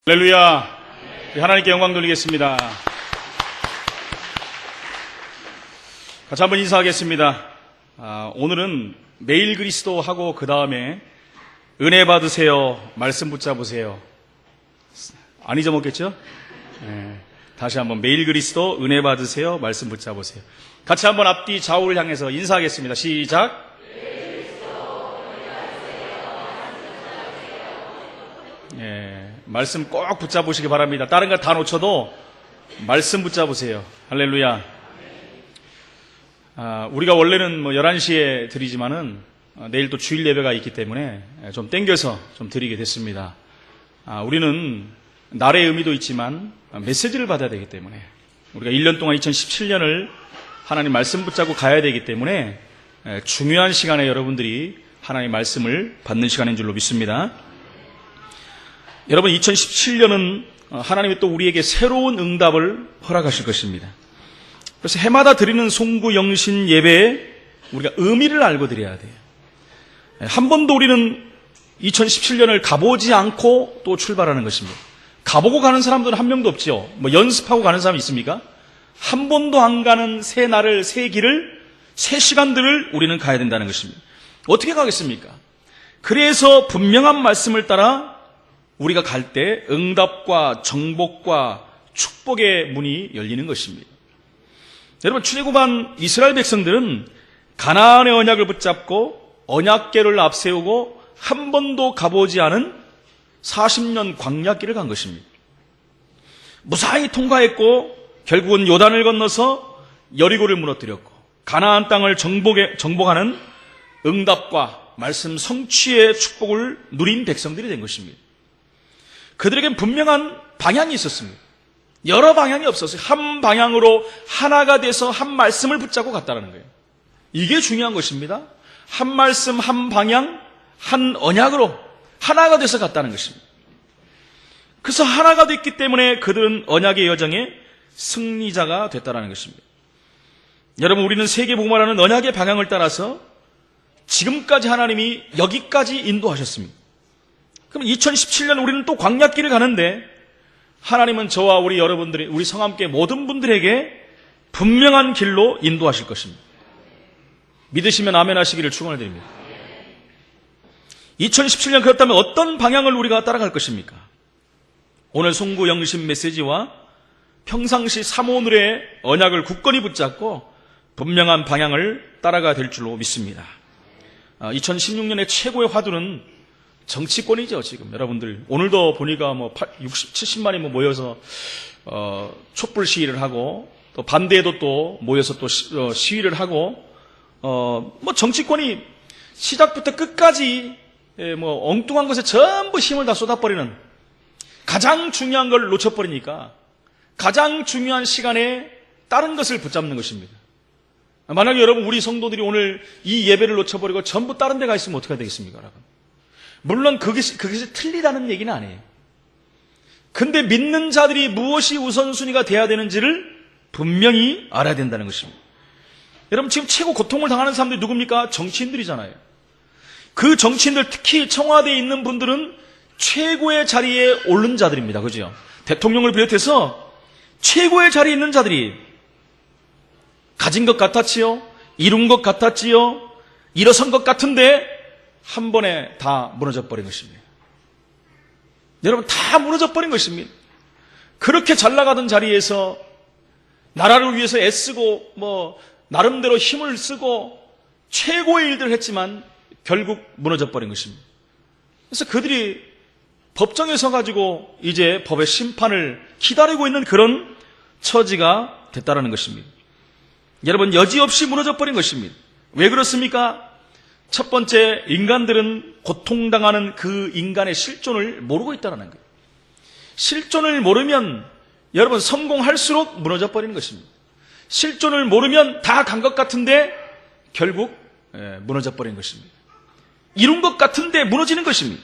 할렐루야. 하나님께 영광 돌리겠습니다. 같이 한번 인사하겠습니다. 오늘은 매일 그리스도 하고 그 다음에 은혜 받으세요, 말씀 붙잡으세요. 안 잊어먹겠죠? 네. 다시 한번 매일 그리스도, 은혜 받으세요, 말씀 붙잡으세요. 같이 한번 앞뒤 좌우를 향해서 인사하겠습니다. 시작. 말씀 꼭 붙잡으시기 바랍니다. 다른 거 다 놓쳐도 말씀 붙잡으세요. 할렐루야. 우리가 원래는 11시에 드리지만은 내일 또 주일 예배가 있기 때문에 좀 땡겨서 좀 드리게 됐습니다. 우리는 날의 의미도 있지만 메시지를 받아야 되기 때문에 우리가 1년 동안 2017년을 하나님 말씀 붙잡고 가야 되기 때문에 중요한 시간에 여러분들이 하나님의 말씀을 받는 시간인 줄로 믿습니다. 여러분, 2017년은 하나님이 또 우리에게 새로운 응답을 허락하실 것입니다. 그래서 해마다 드리는 송구 영신 예배에 우리가 의미를 알고 드려야 돼요. 한 번도 우리는 2017년을 가보지 않고 또 출발하는 것입니다. 가보고 가는 사람들은 한 명도 없죠. 연습하고 가는 사람이 있습니까? 한 번도 안 가는 새 날을, 새 길을, 새 시간들을 우리는 가야 된다는 것입니다. 어떻게 가겠습니까? 그래서 분명한 말씀을 따라 우리가 갈 때 응답과 정복과 축복의 문이 열리는 것입니다. 여러분, 출애굽한 이스라엘 백성들은 가나안의 언약을 붙잡고 언약궤를 앞세우고 한 번도 가보지 않은 40년 광야길을 간 것입니다. 무사히 통과했고 결국은 요단을 건너서 여리고를 무너뜨렸고 가나안 땅을 정복하는 응답과 말씀 성취의 축복을 누린 백성들이 된 것입니다. 그들에겐 분명한 방향이 있었습니다. 여러 방향이 없었어요. 한 방향으로 하나가 돼서 한 말씀을 붙잡고 갔다는 거예요. 이게 중요한 것입니다. 한 말씀, 한 방향, 한 언약으로 하나가 돼서 갔다는 것입니다. 그래서 하나가 됐기 때문에 그들은 언약의 여정의 승리자가 됐다는 것입니다. 여러분, 우리는 세계복음화라는 언약의 방향을 따라서 지금까지 하나님이 여기까지 인도하셨습니다. 그럼 2017년 우리는 또 광야길을 가는데 하나님은 저와 우리 여러분들이, 우리 성함께 모든 분들에게 분명한 길로 인도하실 것입니다. 믿으시면 아멘 하시기를 축원을 드립니다. 2017년 그렇다면 어떤 방향을 우리가 따라갈 것입니까? 오늘 송구 영신 메시지와 평상시 사모늘의 언약을 굳건히 붙잡고 분명한 방향을 따라가야 될 줄로 믿습니다. 2016년의 최고의 화두는 정치권이죠. 지금 여러분들 오늘도 보니까 60, 70만이 모여서 촛불 시위를 하고 또 반대에도 또 모여서 또 시위를 하고 정치권이 시작부터 끝까지 엉뚱한 것에 전부 힘을 다 쏟아버리는, 가장 중요한 걸 놓쳐버리니까 가장 중요한 시간에 다른 것을 붙잡는 것입니다. 만약에 여러분, 우리 성도들이 오늘 이 예배를 놓쳐버리고 전부 다른 데 가 있으면 어떻게 되겠습니까, 여러분? 물론 그것이 틀리다는 얘기는 아니에요. 근데 믿는 자들이 무엇이 우선순위가 돼야 되는지를 분명히 알아야 된다는 것입니다. 여러분, 지금 최고 고통을 당하는 사람들이 누굽니까? 정치인들이잖아요. 그 정치인들, 특히 청와대에 있는 분들은 최고의 자리에 오른 자들입니다. 그죠? 대통령을 비롯해서 최고의 자리에 있는 자들이 가진 것 같았지요? 이룬 것 같았지요? 일어선 것 같은데 한 번에 다 무너져버린 것입니다. 여러분, 다 무너져버린 것입니다. 그렇게 잘 나가던 자리에서 나라를 위해서 애쓰고 나름대로 힘을 쓰고 최고의 일들을 했지만 결국 무너져버린 것입니다. 그래서 그들이 법정에 서가지고 이제 법의 심판을 기다리고 있는 그런 처지가 됐다는 것입니다. 여러분, 여지없이 무너져버린 것입니다. 왜 그렇습니까? 첫 번째, 인간들은 고통당하는 그 인간의 실존을 모르고 있다는 거예요. 실존을 모르면 여러분, 성공할수록 무너져버리는 것입니다. 실존을 모르면 다 간 것 같은데 결국 무너져버리는 것입니다. 이룬 것 같은데 무너지는 것입니다.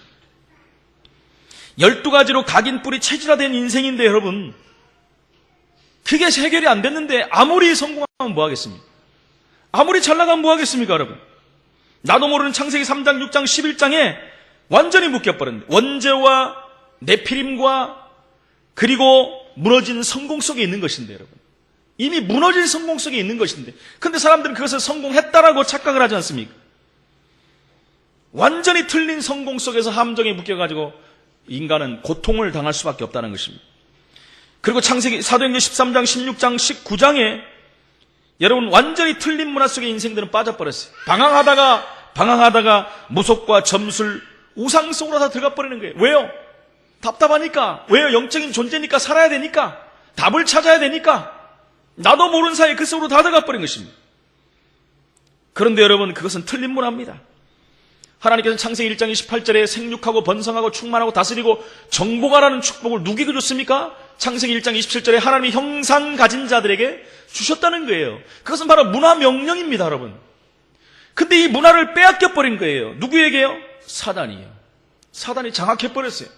12가지로 각인 뿌리 체질화된 인생인데 여러분, 그게 해결이 안 됐는데 아무리 성공하면 뭐 하겠습니까? 아무리 잘 나가면 뭐 하겠습니까, 여러분? 나도 모르는 창세기 3장, 6장, 11장에 완전히 묶여버렸는데 원죄와 네피림과 그리고 무너진 성공 속에 있는 것인데, 여러분. 이미 무너진 성공 속에 있는 것인데. 근데 사람들은 그것을 성공했다라고 착각을 하지 않습니까? 완전히 틀린 성공 속에서 함정에 묶여가지고 인간은 고통을 당할 수밖에 없다는 것입니다. 그리고 창세기 사도행전 13장, 16장, 19장에 여러분 완전히 틀린 문화 속에 인생들은 빠져버렸어요. 방황하다가 무속과 점술, 우상 속으로 다 들어가 버리는 거예요. 왜요? 답답하니까. 왜요? 영적인 존재니까, 살아야 되니까, 답을 찾아야 되니까. 나도 모르는 사이에 그 속으로 다 들어가 버린 것입니다. 그런데 여러분, 그것은 틀린 문화입니다. 하나님께서는 창세기 1장 28절에 생육하고 번성하고 충만하고 다스리고 정복하라는 축복을 누구에게 줬습니까? 창세기 1장 27절에 하나님이 형상 가진 자들에게 주셨다는 거예요. 그것은 바로 문화 명령입니다, 여러분. 근데 이 문화를 빼앗겨 버린 거예요. 누구에게요? 사단이요. 사단이 장악해 버렸어요.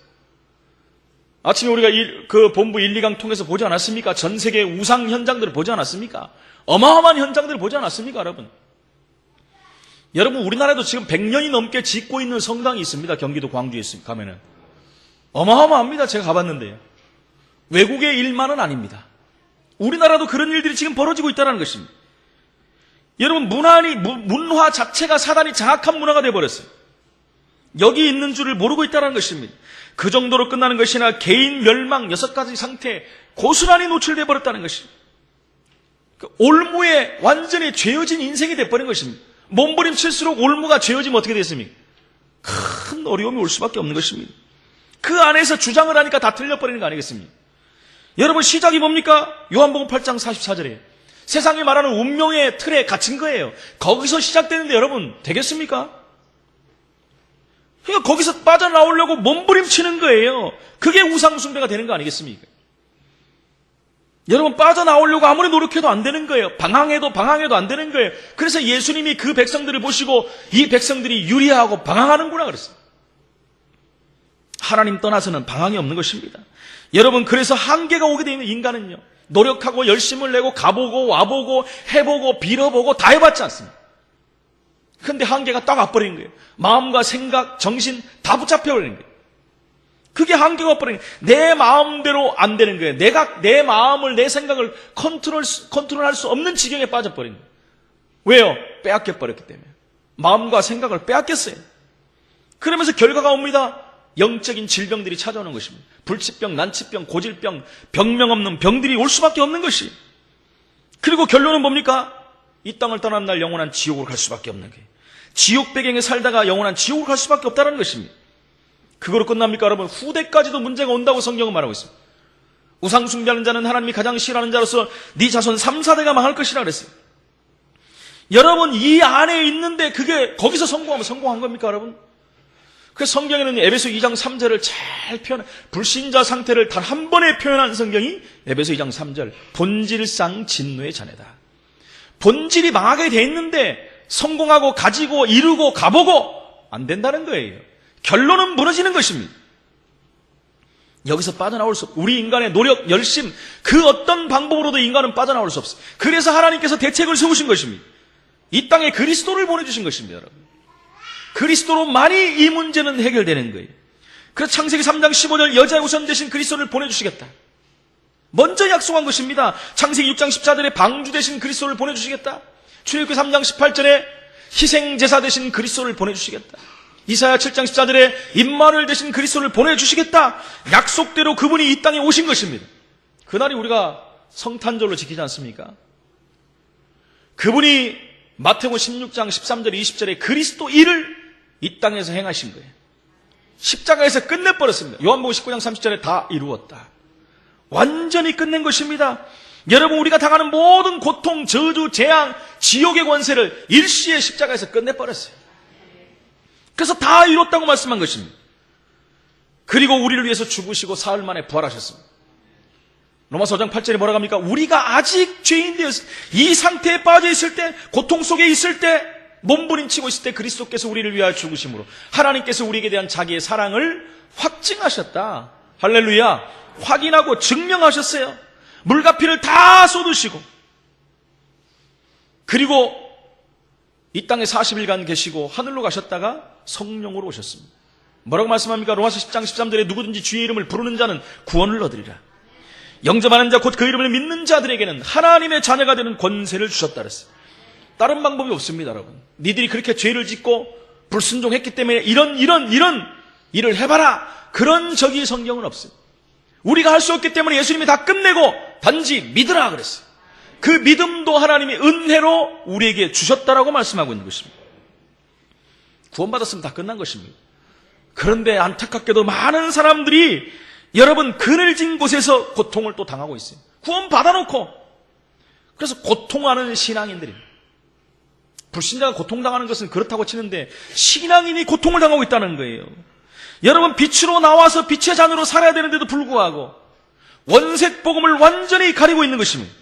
아침에 우리가 그 본부 1, 2강 통해서 보지 않았습니까? 전 세계 우상 현장들을 보지 않았습니까? 어마어마한 현장들을 보지 않았습니까, 여러분? 여러분, 우리나라에도 지금 100년이 넘게 짓고 있는 성당이 있습니다. 경기도 광주에 가면은. 어마어마합니다. 제가 가봤는데요. 외국의 일만은 아닙니다. 우리나라도 그런 일들이 지금 벌어지고 있다는 것입니다. 여러분, 문화 자체가 사단이 장악한 문화가 되어버렸어요. 여기 있는 줄을 모르고 있다는 것입니다. 그 정도로 끝나는 것이 아니라 개인 멸망 6가지 상태에 고스란히 노출되어 버렸다는 것입니다. 올무에 완전히 죄어진 인생이 되어버린 것입니다. 몸부림칠수록 올무가 죄어지면 어떻게 됐습니까? 큰 어려움이 올 수밖에 없는 것입니다. 그 안에서 주장을 하니까 다 틀려버리는 거 아니겠습니까? 여러분, 시작이 뭡니까? 요한복음 8장 44절에 세상이 말하는 운명의 틀에 갇힌 거예요. 거기서 시작되는데 여러분, 되겠습니까? 그러니까 거기서 빠져나오려고 몸부림치는 거예요. 그게 우상숭배가 되는 거 아니겠습니까? 여러분, 빠져나오려고 아무리 노력해도 안 되는 거예요. 방황해도 안 되는 거예요. 그래서 예수님이 그 백성들을 보시고 이 백성들이 유리하고 방황하는구나 그랬어요. 하나님 떠나서는 방황이 없는 것입니다. 여러분, 그래서 한계가 오게 되면 인간은요, 노력하고 열심을 내고 가보고 와보고 해보고 빌어보고 다 해봤지 않습니까? 근데 한계가 딱 와버린 거예요. 마음과 생각, 정신 다 붙잡혀버리는 거예요. 그게 한계가 와버린 거예요. 내 마음대로 안 되는 거예요. 내가 내 마음을, 내 생각을 컨트롤할 수 없는 지경에 빠져버린 거예요. 왜요? 빼앗겨버렸기 때문에. 마음과 생각을 빼앗겼어요. 그러면서 결과가 옵니다. 영적인 질병들이 찾아오는 것입니다. 불치병, 난치병, 고질병, 병명 없는 병들이 올 수밖에 없는 것이. 그리고 결론은 뭡니까? 이 땅을 떠난 날 영원한 지옥으로 갈 수밖에 없는 거예요. 지옥 배경에 살다가 영원한 지옥으로 갈 수밖에 없다는 것입니다. 그거로 끝납니까, 여러분? 후대까지도 문제가 온다고 성경은 말하고 있습니다. 우상 숭배하는 자는 하나님이 가장 싫어하는 자로서 네 자손 3, 4대가 망할 것이라 그랬어요. 여러분, 이 안에 있는데 그게 거기서 성공하면 성공한 겁니까, 여러분? 그래서 성경에는 에베소 2장 3절을 잘 표현, 불신자 상태를 단 한 번에 표현한 성경이 에베소 2장 3절, 본질상 진노의 자네다. 본질이 망하게 돼 있는데 성공하고 가지고 이루고 가보고 안 된다는 거예요. 결론은 무너지는 것입니다. 여기서 빠져나올 수 없고, 우리 인간의 노력, 열심, 그 어떤 방법으로도 인간은 빠져나올 수 없어요. 그래서 하나님께서 대책을 세우신 것입니다. 이 땅에 그리스도를 보내주신 것입니다, 여러분. 그리스도로만이 이 문제는 해결되는 거예요. 그래서 창세기 3장 15절 여자의 우선 대신 그리스도를 보내주시겠다. 먼저 약속한 것입니다. 창세기 6장 14절에 방주 대신 그리스도를 보내주시겠다. 출애굽기 3장 18절에 희생제사 대신 그리스도를 보내주시겠다. 이사야 7장 14절에 임마누엘 대신 그리스도를 보내주시겠다. 약속대로 그분이 이 땅에 오신 것입니다. 그날이 우리가 성탄절로 지키지 않습니까? 그분이 마태복음 16장 13절 20절에 그리스도 일을 이 땅에서 행하신 거예요. 십자가에서 끝내버렸습니다. 요한복음 19장 30절에 다 이루었다. 완전히 끝낸 것입니다. 여러분, 우리가 당하는 모든 고통, 저주, 재앙, 지옥의 권세를 일시에 십자가에서 끝내버렸어요. 그래서 다 이뤘다고 말씀한 것입니다. 그리고 우리를 위해서 죽으시고 사흘 만에 부활하셨습니다. 로마서 5장 8절에 뭐라고 합니까? 우리가 아직 죄인 되었을 때, 이 상태에 빠져 있을 때, 고통 속에 있을 때, 몸부림치고 있을 때 그리스도께서 우리를 위하여 죽으심으로 하나님께서 우리에게 대한 자기의 사랑을 확증하셨다. 할렐루야. 확인하고 증명하셨어요. 물과 피를 다 쏟으시고, 그리고 이 땅에 40일간 계시고 하늘로 가셨다가 성령으로 오셨습니다. 뭐라고 말씀합니까? 로마서 10장 13절에 누구든지 주의 이름을 부르는 자는 구원을 얻으리라. 영접하는 자 곧 그 이름을 믿는 자들에게는 하나님의 자녀가 되는 권세를 주셨다 그랬어요. 다른 방법이 없습니다, 여러분. 니들이 그렇게 죄를 짓고 불순종했기 때문에 이런 일을 해봐라. 그런 적이 성경은 없어요. 우리가 할 수 없기 때문에 예수님이 다 끝내고 단지 믿으라 그랬어요. 그 믿음도 하나님이 은혜로 우리에게 주셨다라고 말씀하고 있는 것입니다. 구원받았으면 다 끝난 것입니다. 그런데 안타깝게도 많은 사람들이 여러분 그늘진 곳에서 고통을 또 당하고 있어요. 구원 받아놓고 그래서 고통하는 신앙인들입니다. 불신자가 고통당하는 것은 그렇다고 치는데 신앙인이 고통을 당하고 있다는 거예요. 여러분 빛으로 나와서 빛의 자녀로 살아야 되는데도 불구하고 원색 복음을 완전히 가리고 있는 것입니다.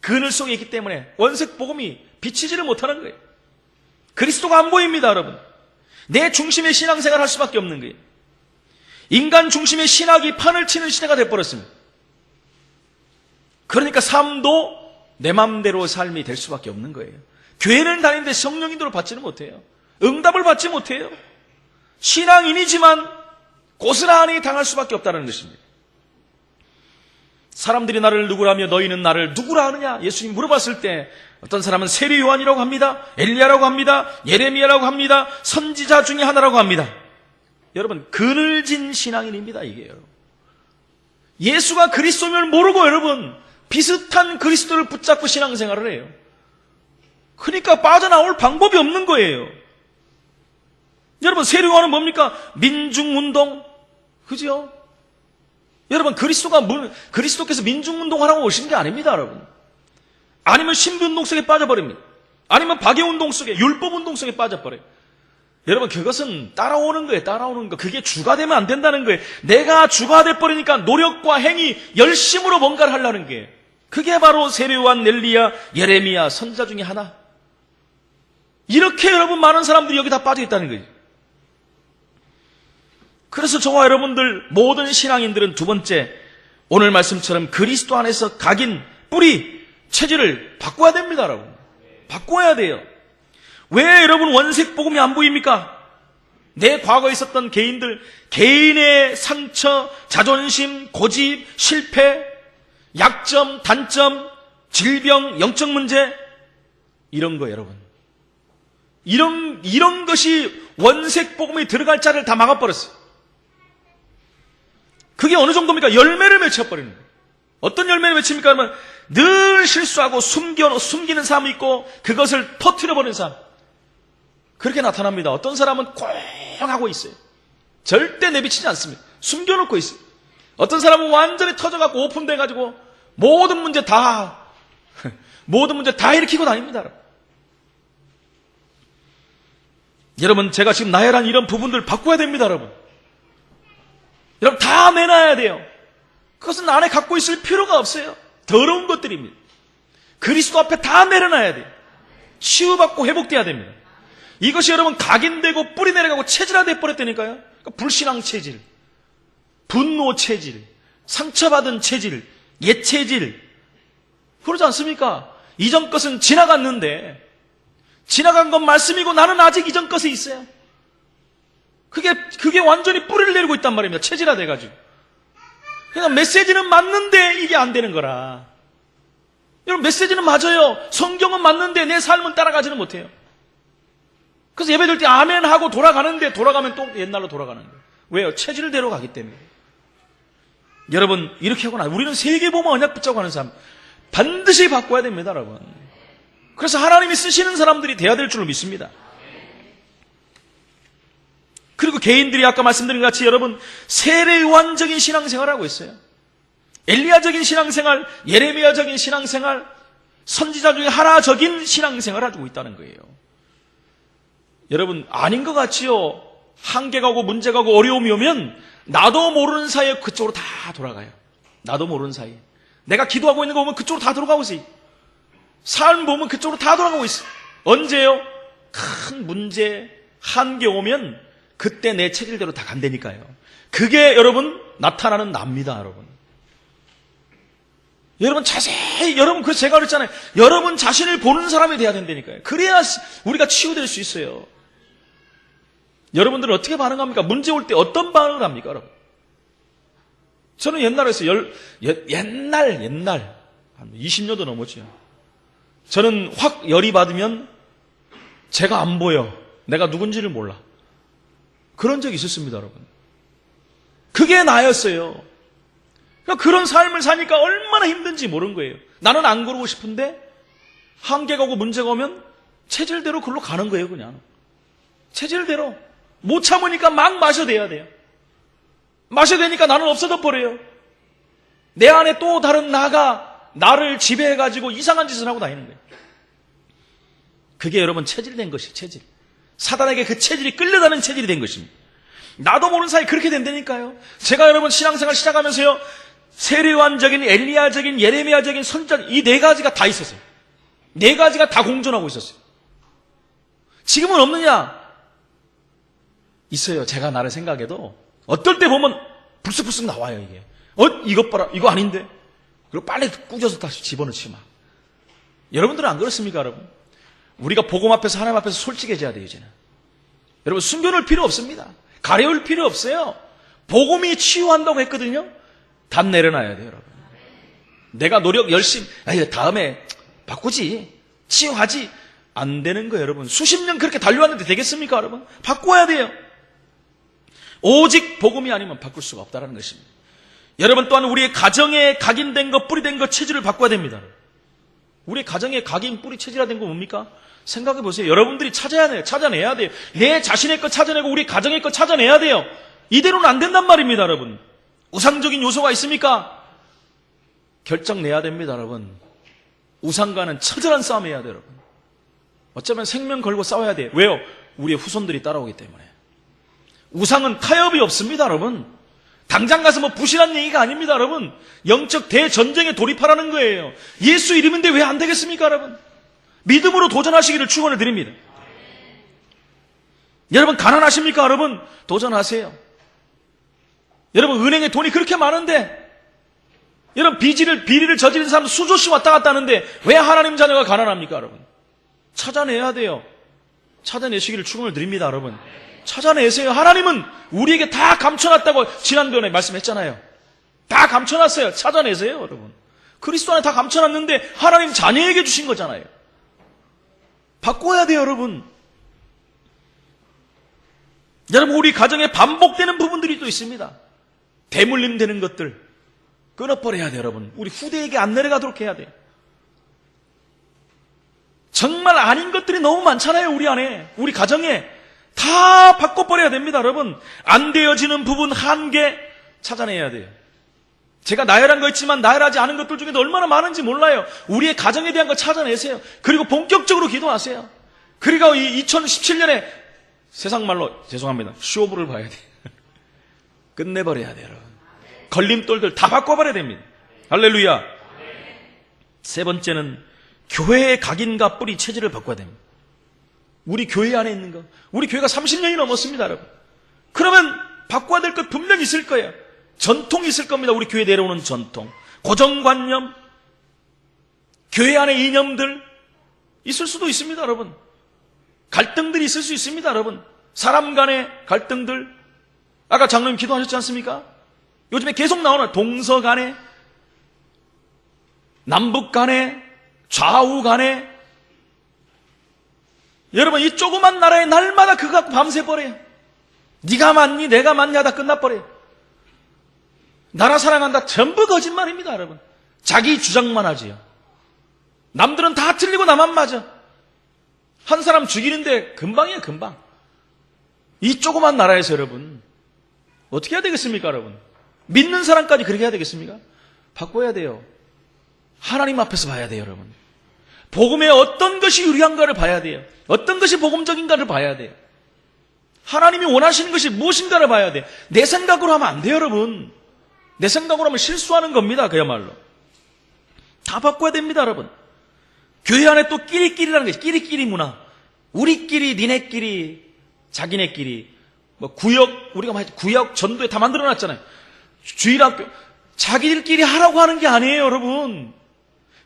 그늘 속에 있기 때문에 원색 복음이 비치지를 못하는 거예요. 그리스도가 안 보입니다, 여러분. 내 중심의 신앙생활을 할 수밖에 없는 거예요. 인간 중심의 신학이 판을 치는 시대가 되어버렸습니다. 그러니까 삶도 내 맘대로 삶이 될 수밖에 없는 거예요. 교회는 다니는데 성령 인도를 받지는 못해요. 응답을 받지 못해요. 신앙인이지만 고스란히 당할 수밖에 없다는 것입니다. 사람들이 나를 누구라며 너희는 나를 누구라 하느냐? 예수님이 물어봤을 때 어떤 사람은 세례 요한이라고 합니다. 엘리야라고 합니다. 예레미야라고 합니다. 선지자 중에 하나라고 합니다. 여러분 그늘진 신앙인입니다. 이게 여러분. 예수가 그리스도임을 모르고 여러분 비슷한 그리스도를 붙잡고 신앙생활을 해요. 그러니까 빠져나올 방법이 없는 거예요. 여러분 세례 요한은 뭡니까? 민중운동. 그죠? 여러분 그리스도께서 민중운동하라고 오신 게 아닙니다, 여러분. 아니면 신비운동 속에 빠져버립니다. 아니면 박애운동 속에 율법운동 속에 빠져버려요. 여러분 그것은 따라오는 거예요. 따라오는 거. 그게 주가 되면 안 된다는 거예요. 내가 주가 돼버리니까 노력과 행위 열심으로 뭔가를 하려는 게 그게 바로 세례 요한, 엘리야, 예레미야 선지자 중에 하나. 이렇게 여러분 많은 사람들이 여기 다 빠져있다는 거예요. 그래서 저와 여러분들 모든 신앙인들은 두 번째 오늘 말씀처럼 그리스도 안에서 각인 뿌리 체질을 바꿔야 됩니다, 여러분. 바꿔야 돼요. 왜 여러분 원색 복음이 안 보입니까? 내 과거에 있었던 개인의 상처, 자존심, 고집, 실패, 약점, 단점, 질병, 영적 문제 이런 거 여러분. 이런 것이 원색 복음이 들어갈 자를 다 막아버렸어요. 그게 어느 정도입니까? 열매를 맺혀버리는 거예요. 어떤 열매를 맺힙니까? 그러면 늘 실수하고 숨기는 사람이 있고 그것을 터뜨려버리는 사람. 그렇게 나타납니다. 어떤 사람은 꽁 하고 있어요. 절대 내비치지 않습니다. 숨겨놓고 있어요. 어떤 사람은 완전히 터져갖고 오픈돼가지고 모든 문제 다 일으키고 다닙니다. 여러분 제가 지금 나열한 이런 부분들 바꿔야 됩니다, 여러분. 여러분 다 내놔야 돼요. 그것은 안에 갖고 있을 필요가 없어요. 더러운 것들입니다. 그리스도 앞에 다 내려놔야 돼요. 치유받고 회복돼야 됩니다. 이것이 여러분 각인되고 뿌리 내려가고 체질화돼 버렸다니까요. 그러니까 불신앙 체질, 분노 체질, 상처받은 체질, 옛체질 그러지 않습니까? 이전 것은 지나갔는데 지나간 건 말씀이고 나는 아직 이전 것에 있어요. 그게 완전히 뿌리를 내리고 있단 말입니다. 체질화돼가지고. 그러니까 메시지는 맞는데 이게 안 되는 거라. 여러분 메시지는 맞아요. 성경은 맞는데 내 삶은 따라가지는 못해요. 그래서 예배 드릴 때 아멘 하고 돌아가는데 돌아가면 또 옛날로 돌아가는 거예요. 왜요? 체질대로 가기 때문에. 여러분 이렇게 하거나 우리는 세계보험 언약 붙잡고 하는 사람 반드시 바꿔야 됩니다, 여러분. 그래서 하나님이 쓰시는 사람들이 돼야 될 줄로 믿습니다. 그리고 개인들이 아까 말씀드린 것 같이 여러분 세례 요한적인 신앙생활을 하고 있어요. 엘리야적인 신앙생활, 예레미야적인 신앙생활, 선지자 중에 하나적인 신앙생활을 하고 있다는 거예요. 여러분 아닌 것 같지요? 한계가 오고 문제가 오고 어려움이 오면 나도 모르는 사이에 그쪽으로 다 돌아가요. 나도 모르는 사이에. 내가 기도하고 있는 거 보면 그쪽으로 다 돌아가고 있어요. 삶 보면 그쪽으로 다 돌아가고 있어요. 언제요? 큰 문제, 한계 오면 그때 내 체질대로 다 간다니까요. 그게 여러분 나타나는 납니다, 여러분. 여러분 자세히 그래서 제가 그랬잖아요. 여러분 자신을 보는 사람이 돼야 된다니까요. 그래야 우리가 치유될 수 있어요. 여러분들은 어떻게 반응합니까? 문제 올 때 어떤 반응을 합니까, 여러분? 저는 옛날에 했어요. 옛날, 한 20년도 넘었죠. 저는 확 열이 받으면 제가 안 보여. 내가 누군지를 몰라. 그런 적이 있었습니다, 여러분. 그게 나였어요. 그러니까 그런 삶을 사니까 얼마나 힘든지 모르는 거예요. 나는 안 그러고 싶은데 한계가 오고 문제가 오면 체질대로 글로 가는 거예요, 그냥. 체질대로. 못 참으니까 막 마셔대야 돼요. 마셔대니까 나는 없어져 버려요. 내 안에 또 다른 나가 나를 지배해가지고 이상한 짓을 하고 다니는 거예요. 그게 여러분 체질된 것이에요, 체질. 사단에게 그 체질이 끌려가는 체질이 된 것입니다. 나도 모르는 사이에 그렇게 된다니까요. 제가 여러분 신앙생활 시작하면서요, 세례요한적인, 엘리야적인, 예레미야적인 선자, 이 네 가지가 다 있었어요. 네 가지가 다 공존하고 있었어요. 지금은 없느냐? 있어요. 제가 나를 생각해도 어떨 때 보면 불쑥불쑥 나와요, 이게. 이것 봐라, 이거 아닌데. 그리고 빨리 꾸겨서 다시 집어넣지 마. 여러분들은 안 그렇습니까, 여러분? 우리가 복음 앞에서, 하나님 앞에서 솔직해져야 돼요, 이제는. 여러분, 숨겨놓을 필요 없습니다. 가려울 필요 없어요. 복음이 치유한다고 했거든요. 단 내려놔야 돼요, 여러분. 내가 노력 열심히, 다음에 바꾸지, 치유하지. 안 되는 거예요, 여러분. 수십 년 그렇게 달려왔는데 되겠습니까, 여러분? 바꿔야 돼요. 오직 복음이 아니면 바꿀 수가 없다는 것입니다. 여러분, 또한 우리의 가정에 각인된 것, 뿌리된 것, 체질을 바꿔야 됩니다. 우리 가정에 각인, 뿌리, 체질화된 거 뭡니까? 생각해 보세요. 여러분들이 찾아내야 돼요. 내 자신의 것 찾아내고 우리 가정의 것 찾아내야 돼요. 이대로는 안 된단 말입니다, 여러분. 우상적인 요소가 있습니까? 결정 내야 됩니다, 여러분. 우상과는 처절한 싸움 해야 돼요, 여러분. 어쩌면 생명 걸고 싸워야 돼요. 왜요? 우리의 후손들이 따라오기 때문에. 우상은 타협이 없습니다, 여러분. 당장 가서 부실한 얘기가 아닙니다, 여러분. 영적 대전쟁에 돌입하라는 거예요. 예수 이름인데 왜 안 되겠습니까, 여러분? 믿음으로 도전하시기를 축원을 드립니다. 여러분, 가난하십니까, 여러분? 도전하세요. 여러분, 은행에 돈이 그렇게 많은데, 여러분, 비리를 저지른 사람 수조씩 왔다 갔다 하는데 왜 하나님 자녀가 가난합니까, 여러분? 찾아내야 돼요. 찾아내시기를 축원을 드립니다, 여러분. 찾아내세요. 하나님은 우리에게 다 감춰놨다고 지난번에 말씀했잖아요. 다 감춰놨어요. 찾아내세요, 여러분. 그리스도 안에 다 감춰놨는데 하나님 자녀에게 주신 거잖아요. 바꿔야 돼요, 여러분. 여러분, 우리 가정에 반복되는 부분들이 또 있습니다. 대물림 되는 것들 끊어버려야 돼요, 여러분. 우리 후대에게 안 내려가도록 해야 돼요. 정말 아닌 것들이 너무 많잖아요, 우리 안에. 우리 가정에. 다 바꿔버려야 됩니다, 여러분. 안 되어지는 부분 한계 찾아내야 돼요. 제가 나열한 거 있지만 나열하지 않은 것들 중에도 얼마나 많은지 몰라요. 우리의 가정에 대한 거 찾아내세요. 그리고 본격적으로 기도하세요. 그리고 이 2017년에 세상 말로 죄송합니다. 쇼부를 봐야 돼요. 끝내버려야 돼요, 여러분. 걸림돌들 다 바꿔버려야 됩니다. 할렐루야. 세 번째는 교회의 각인과 뿌리 체질을 바꿔야 됩니다. 우리 교회 안에 있는 거. 우리 교회가 30년이 넘었습니다, 여러분. 그러면 바꿔야 될 것 분명히 있을 거예요. 전통이 있을 겁니다. 우리 교회에 내려오는 전통. 고정관념. 교회 안에 이념들. 있을 수도 있습니다, 여러분. 갈등들이 있을 수 있습니다, 여러분. 사람 간의 갈등들. 아까 장로님 기도하셨지 않습니까? 요즘에 계속 나오는 동서 간에, 남북 간에, 좌우 간에. 여러분, 이 조그만 나라에 날마다 그거 갖고 밤새 버려요. 네가 맞니 내가 맞냐 다 끝나버려요. 나라 사랑한다 전부 거짓말입니다, 여러분. 자기 주장만 하지요. 남들은 다 틀리고 나만 맞아. 한 사람 죽이는데 금방이에요, 금방. 이 조그만 나라에서 여러분 어떻게 해야 되겠습니까, 여러분? 믿는 사람까지 그렇게 해야 되겠습니까? 바꿔야 돼요. 하나님 앞에서 봐야 돼요, 여러분. 복음에 어떤 것이 유리한가를 봐야 돼요. 어떤 것이 복음적인가를 봐야 돼요. 하나님이 원하시는 것이 무엇인가를 봐야 돼요. 내 생각으로 하면 안 돼요, 여러분. 내 생각으로 하면 실수하는 겁니다, 그야말로. 다 바꿔야 됩니다, 여러분. 교회 안에 또 끼리끼리라는 게 있어요. 끼리끼리 문화. 우리끼리, 니네끼리, 자기네끼리. 우리가 구역, 전도에 다 만들어놨잖아요. 주일학교. 자기들끼리 하라고 하는 게 아니에요, 여러분.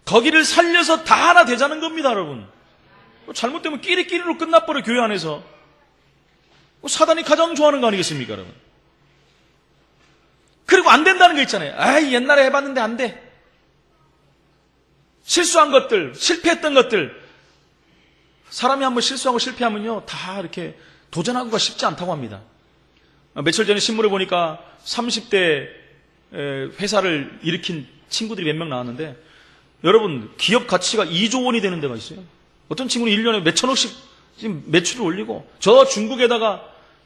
거기를 살려서 다 하나 되자는 겁니다, 여러분. 잘못되면 끼리끼리로 끝나버려, 교회 안에서. 사단이 가장 좋아하는 거 아니겠습니까, 여러분? 그리고 안 된다는 거 있잖아요. 아이, 옛날에 해봤는데 안 돼. 실수한 것들, 실패했던 것들. 사람이 한번 실수하고 실패하면요, 다 이렇게 도전하기가 쉽지 않다고 합니다. 며칠 전에 신문을 보니까 30대 회사를 일으킨 친구들이 몇 명 나왔는데, 여러분, 기업 가치가 2조 원이 되는 데가 있어요. 어떤 친구는 1년에 몇천억씩 지금 매출을 올리고, 저 중국에 1억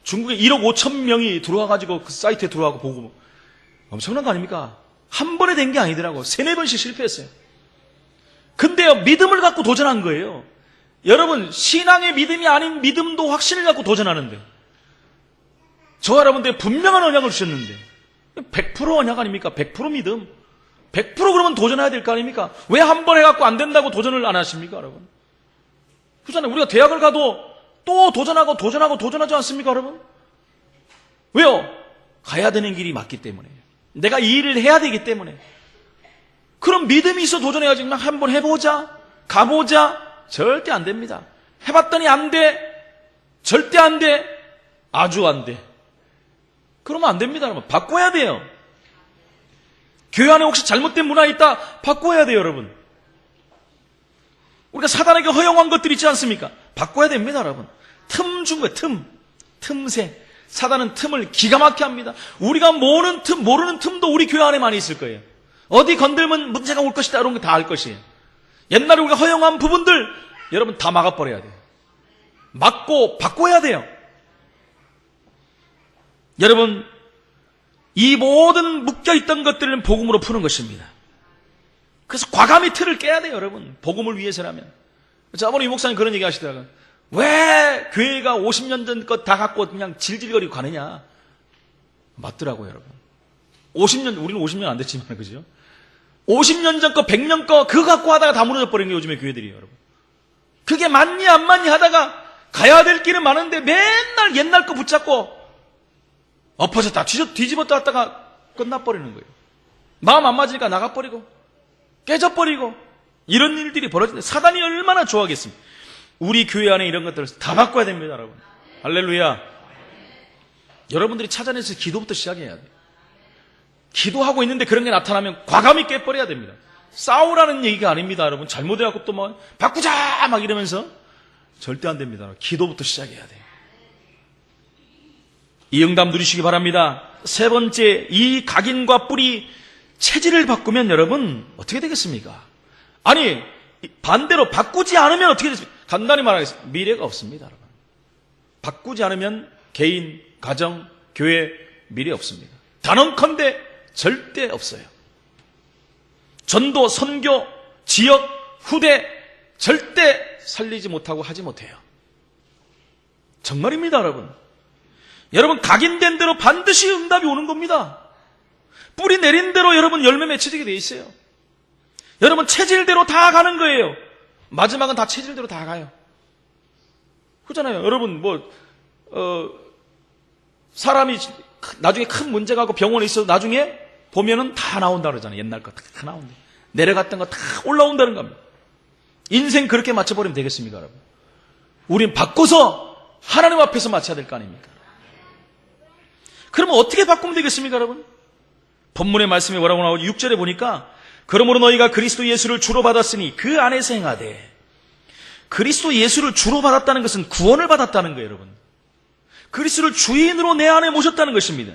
5천 명이 들어와가지고 그 사이트에 들어와서 보고, 엄청난 거 아닙니까? 한 번에 된 게 아니더라고. 3-4번씩 실패했어요. 근데요, 믿음을 갖고 도전한 거예요. 여러분, 신앙의 믿음이 아닌 믿음도 확신을 갖고 도전하는데, 저 여러분들 분명한 언약을 주셨는데, 100% 언약 아닙니까? 100% 믿음. 100% 그러면 도전해야 될 거 아닙니까? 왜 한 번 해갖고 안 된다고 도전을 안 하십니까, 여러분? 그렇잖아요. 우리가 대학을 가도 또 도전하지 않습니까, 여러분? 왜요? 가야 되는 길이 맞기 때문에. 내가 이 일을 해야 되기 때문에. 그럼 믿음이 있어 도전해야지. 그냥 한번 해보자. 가보자. 절대 안 됩니다. 해봤더니 안 돼. 절대 안 돼. 아주 안 돼. 그러면 안 됩니다, 여러분. 바꿔야 돼요. 교회 안에 혹시 잘못된 문화 있다? 바꿔야 돼요, 여러분. 우리가 사단에게 허용한 것들 있지 않습니까? 바꿔야 됩니다, 여러분. 틈 준 거예요, 틈새. 사단은 틈을 기가 막히게 합니다. 우리가 모르는 틈도 우리 교회 안에 많이 있을 거예요. 어디 건들면 문제가 올 것이다, 이런 거 다 알 것이에요. 옛날에 우리가 허용한 부분들, 여러분 다 막아버려야 돼요. 막고 바꿔야 돼요. 여러분, 이 모든 묶여있던 것들은 복음으로 푸는 것입니다. 그래서 과감히 틀을 깨야 돼요, 여러분. 복음을 위해서라면. 저번에 이 목사님 그런 얘기 하시더라고요. 왜 교회가 50년 전 것 다 갖고 그냥 질질거리고 가느냐. 맞더라고요, 여러분. 우리는 50년 안 됐지만, 그죠? 50년 전 거, 100년 거, 그거 갖고 하다가 다 무너져 버린 게 요즘에 교회들이에요, 여러분. 그게 맞니, 안 맞니 하다가 가야 될 길은 많은데 맨날 옛날 거 붙잡고 엎어졌다, 뒤집었다 했다가 끝나버리는 거예요. 마음 안 맞으니까 나가버리고, 깨져버리고, 이런 일들이 벌어지는데 사단이 얼마나 좋아하겠습니까? 우리 교회 안에 이런 것들을 다 바꿔야 됩니다, 여러분. 할렐루야. 여러분들이 찾아내서 기도부터 시작해야 돼요. 기도하고 있는데 그런 게 나타나면 과감히 깨버려야 됩니다. 싸우라는 얘기가 아닙니다, 여러분. 잘못해갖고 또 뭐 바꾸자 막 이러면서 절대 안 됩니다. 기도부터 시작해야 돼요. 이 응답 누리시기 바랍니다. 세 번째, 이 각인과 뿌리 체질을 바꾸면 여러분 어떻게 되겠습니까? 아니, 반대로 바꾸지 않으면 어떻게 되겠습니까? 간단히 말하겠습니다. 미래가 없습니다, 여러분. 바꾸지 않으면 개인, 가정, 교회 미래 없습니다. 단언컨대 절대 없어요. 전도, 선교, 지역, 후대 절대 살리지 못하고 하지 못해요. 정말입니다, 여러분. 여러분, 각인된 대로 반드시 응답이 오는 겁니다. 뿌리 내린 대로 여러분 열매 맺혀지게 돼 있어요. 여러분, 체질대로 다 가는 거예요. 마지막은 다 체질대로 다 가요. 그렇잖아요. 여러분, 사람이 나중에 큰 문제가 있고 병원에 있어도 나중에 보면은 다 나온다 그러잖아요. 옛날 거 다 나온다. 내려갔던 거 다 올라온다는 겁니다. 인생 그렇게 맞춰버리면 되겠습니까, 여러분? 우린 바꿔서 하나님 앞에서 맞춰야 될 거 아닙니까? 그러면 어떻게 바꾸면 되겠습니까, 여러분? 본문의 말씀이 뭐라고 나오죠? 6절에 보니까 그러므로 너희가 그리스도 예수를 주로 받았으니 그 안에서 행하되. 그리스도 예수를 주로 받았다는 것은 구원을 받았다는 거예요, 여러분. 그리스도를 주인으로 내 안에 모셨다는 것입니다.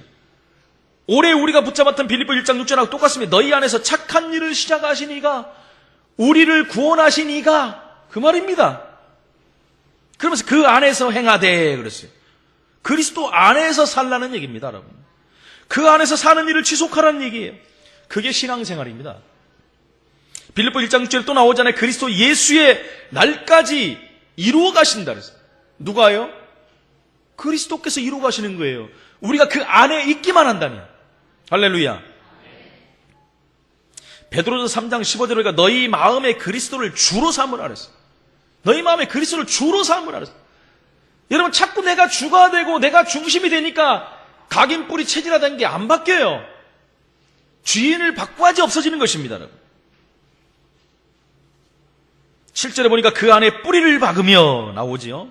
올해 우리가 붙잡았던 빌립보 1장 6절하고 똑같습니다. 너희 안에서 착한 일을 시작하신 이가 우리를 구원하신 이가 그 말입니다. 그러면서 그 안에서 행하되 그랬어요. 그리스도 안에서 살라는 얘기입니다, 여러분. 그 안에서 사는 일을 지속하라는 얘기예요. 그게 신앙생활입니다. 빌립보 1장 6절에 또 나오잖아요. 그리스도 예수의 날까지 이루어 가신다 그랬어요. 누가요? 그리스도께서 이루어 가시는 거예요. 우리가 그 안에 있기만 한다면. 할렐루야. 베드로전서 3장 15절에 보니까 너희 마음에 그리스도를 주로 삼으라 그랬어요. 너희 마음에 그리스도를 주로 삼으라 그랬어요. 여러분, 자꾸 내가 주가 되고 내가 중심이 되니까 각인 뿌리 체질화된 게 안 바뀌어요. 주인을 바꿔야지 없어지는 것입니다, 여러분. 7절에 보니까 그 안에 뿌리를 박으며 나오지요.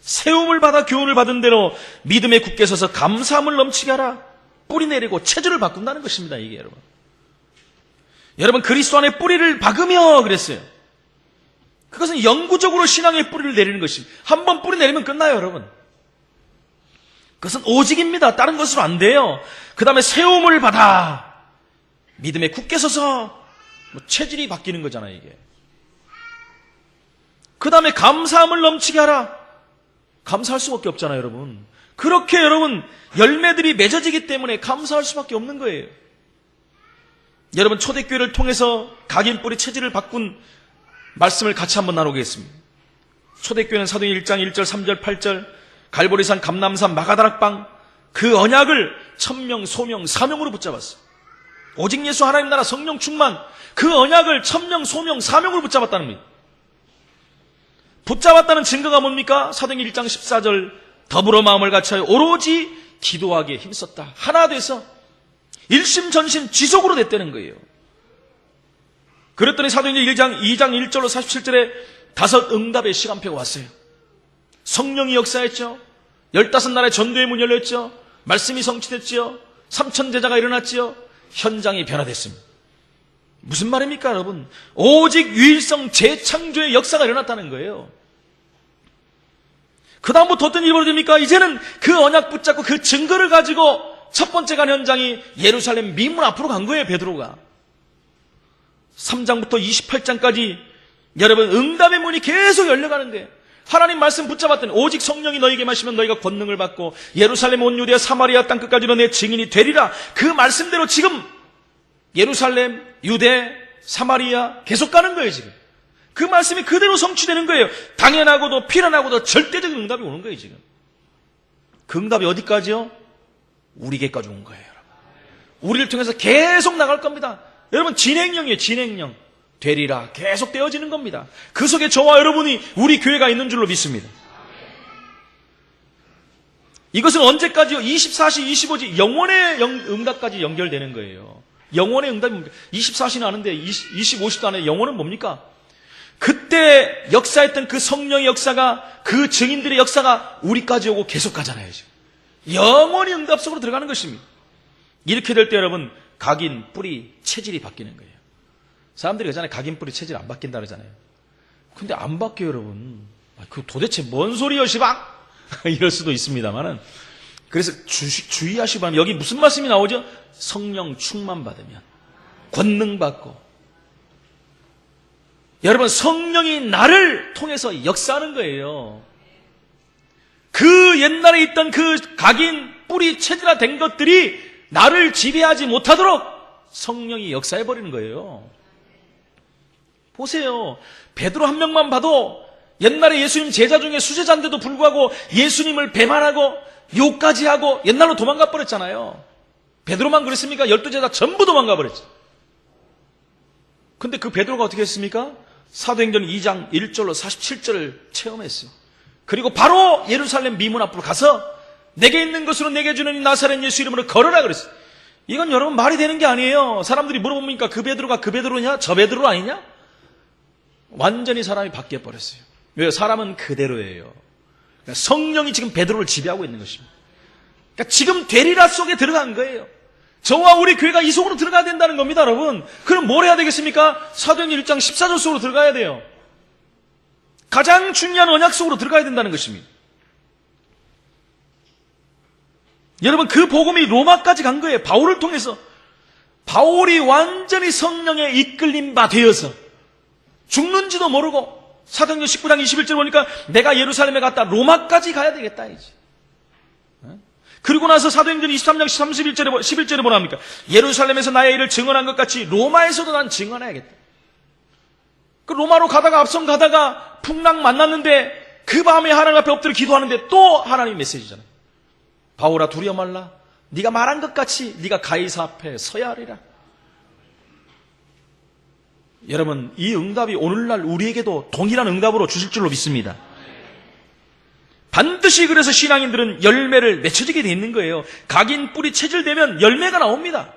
세움을 받아 교훈을 받은 대로 믿음에 굳게 서서 감사함을 넘치게 하라. 뿌리 내리고 체질을 바꾼다는 것입니다. 이게 여러분. 여러분 그리스도 안에 뿌리를 박으며 그랬어요. 그것은 영구적으로 신앙의 뿌리를 내리는 것입니다. 한 번 뿌리 내리면 끝나요, 여러분. 그것은 오직입니다. 다른 것으로 안 돼요. 그 다음에 세움을 받아 믿음에 굳게 서서 체질이 바뀌는 거잖아요, 이게. 그 다음에 감사함을 넘치게 하라. 감사할 수밖에 없잖아요, 여러분. 그렇게 여러분 열매들이 맺어지기 때문에 감사할 수밖에 없는 거예요. 여러분 초대교회를 통해서 각인 뿌리 체질을 바꾼 말씀을 같이 한번 나누겠습니다. 초대교회는 사도행전 1장 1절 3절 8절 갈보리산 감람산 마가다락방 그 언약을 천명 소명 사명으로 붙잡았어요. 오직 예수 하나님 나라 성령 충만 그 언약을 천명 소명 사명으로 붙잡았다는 겁니다. 붙잡았다는 증거가 뭡니까? 사도행전 1장 14절 더불어 마음을 같이하여 오로지 기도하기에 힘썼다. 하나 돼서 일심전심 지속으로 됐다는 거예요. 그랬더니 사도행전 2장 1절로 47절에 5 응답의 시간표가 왔어요. 성령이 역사했죠. 15나라의 전도의 문이 열렸죠. 말씀이 성취됐죠. 3천 제자가 일어났죠. 현장이 변화됐습니다. 무슨 말입니까, 여러분? 오직 유일성 재창조의 역사가 일어났다는 거예요. 그 다음부터 어떤 일이 벌어집니까? 이제는 그 언약 붙잡고 그 증거를 가지고 첫 번째 간 현장이 예루살렘 미문 앞으로 간 거예요, 베드로가. 3장부터 28장까지 여러분 응답의 문이 계속 열려가는 거예요. 하나님 말씀 붙잡았더니 오직 성령이 너희에게 마시면 너희가 권능을 받고 예루살렘 온 유대와 사마리아 땅끝까지로 내 증인이 되리라. 그 말씀대로 지금 예루살렘, 유대, 사마리아 계속 가는 거예요, 지금. 그 말씀이 그대로 성취되는 거예요. 당연하고도 필연하고도 절대적인 응답이 오는 거예요, 지금. 그 응답이 어디까지요? 우리에게까지 온 거예요, 여러분. 우리를 통해서 계속 나갈 겁니다. 여러분, 진행령이에요, 진행령. 되리라. 계속 되어지는 겁니다. 그 속에 저와 여러분이 우리 교회가 있는 줄로 믿습니다. 이것은 언제까지요? 24시, 25시, 영원의 응답까지 연결되는 거예요. 영원의 응답이 뭡니까? 24시는 아는데 25시도 안 해. 영원은 뭡니까? 그때 역사했던 그 성령의 역사가, 그 증인들의 역사가 우리까지 오고 계속 가잖아요, 지금. 영원히 응답 속으로 들어가는 것입니다. 이렇게 될 때 여러분, 각인, 뿌리, 체질이 바뀌는 거예요. 사람들이 그러잖아요. 각인, 뿌리, 체질 안 바뀐다 그러잖아요. 근데 안 바뀌어요, 여러분. 그 도대체 뭔 소리여, 시방? 이럴 수도 있습니다만은. 그래서 주의하시기 바랍니다. 여기 무슨 말씀이 나오죠? 성령 충만 받으면, 권능 받고. 여러분, 성령이 나를 통해서 역사하는 거예요. 그 옛날에 있던 그 각인, 뿌리, 체질화 된 것들이 나를 지배하지 못하도록 성령이 역사해버리는 거예요. 보세요. 베드로 한 명만 봐도 옛날에 예수님 제자 중에 수제자인데도 불구하고 예수님을 배반하고 욕까지 하고 옛날로 도망가 버렸잖아요. 베드로만 그랬습니까? 12제자 전부 도망가 버렸죠. 근데 그 베드로가 어떻게 했습니까? 사도행전 2장 1절로 47절을 체험했어요. 그리고 바로 예루살렘 미문 앞으로 가서 내게 있는 것으로 내게 주는 이 나사렛 예수 이름으로 걸어라 그랬어요. 이건 여러분 말이 되는 게 아니에요. 사람들이 물어보니까 그 베드로가 그 베드로냐? 저 베드로 아니냐? 완전히 사람이 바뀌어 버렸어요. 왜요? 사람은 그대로예요. 그러니까 성령이 지금 베드로를 지배하고 있는 것입니다. 그러니까 지금 되리라 속에 들어간 거예요. 저와 우리 교회가 이 속으로 들어가야 된다는 겁니다, 여러분. 그럼 뭘 해야 되겠습니까? 사도행전 1장 14절 속으로 들어가야 돼요. 가장 중요한 언약 속으로 들어가야 된다는 것입니다. 여러분, 그 복음이 로마까지 간 거예요. 바울을 통해서. 바울이 완전히 성령에 이끌림 바 되어서 죽는지도 모르고 사도행전 19장 21절 보니까 내가 예루살렘에 갔다 로마까지 가야 되겠다 이제. 그리고 나서 사도행전 23장 11절에 뭐라 합니까? 예루살렘에서 나의 일을 증언한 것 같이 로마에서도 난 증언해야겠다. 그 로마로 가다가 앞선 가다가 풍랑 만났는데 그 밤에 하나님 앞에 엎드려 기도하는데 또 하나님 메시지잖아요. 바울아 두려워 말라. 네가 말한 것 같이 네가 가이사 앞에 서야 하리라. 여러분, 이 응답이 오늘날 우리에게도 동일한 응답으로 주실 줄로 믿습니다. 반드시 그래서 신앙인들은 열매를 맺혀지게 돼 있는 거예요. 각인, 뿌리, 체질되면 열매가 나옵니다.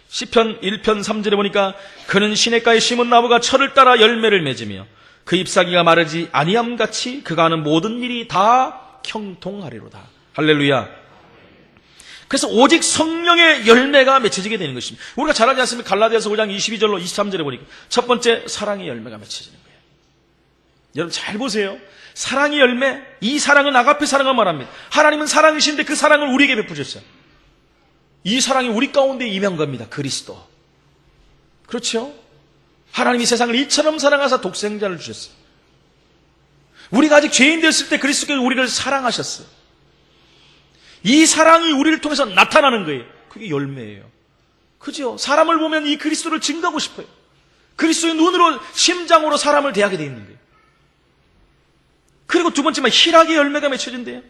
시편 1편 3절에 보니까 그는 시냇가에 심은 나무가 철을 따라 열매를 맺으며 그 잎사귀가 마르지 아니함같이 그가 하는 모든 일이 다 형통하리로다. 할렐루야. 그래서 오직 성령의 열매가 맺혀지게 되는 것입니다. 우리가 잘 알지 않습니까? 갈라디아서 5장 22절로 23절에 보니까 첫 번째 사랑의 열매가 맺혀지는 거예요. 여러분 잘 보세요. 사랑의 열매, 이 사랑은 아가페 사랑을 말합니다. 하나님은 사랑이신데 그 사랑을 우리에게 베푸셨어요. 이 사랑이 우리 가운데 임한 겁니다. 그리스도. 그렇죠? 하나님이 세상을 이처럼 사랑하사 독생자를 주셨어요. 우리가 아직 죄인 되었을 때 그리스도께서 우리를 사랑하셨어요. 이 사랑이 우리를 통해서 나타나는 거예요. 그게 열매예요. 그죠? 사람을 보면 이 그리스도를 증거하고 싶어요. 그리스도의 눈으로, 심장으로 사람을 대하게 되어 있는 거예요. 그리고 두 번째만 희락의 열매가 맺혀진대요.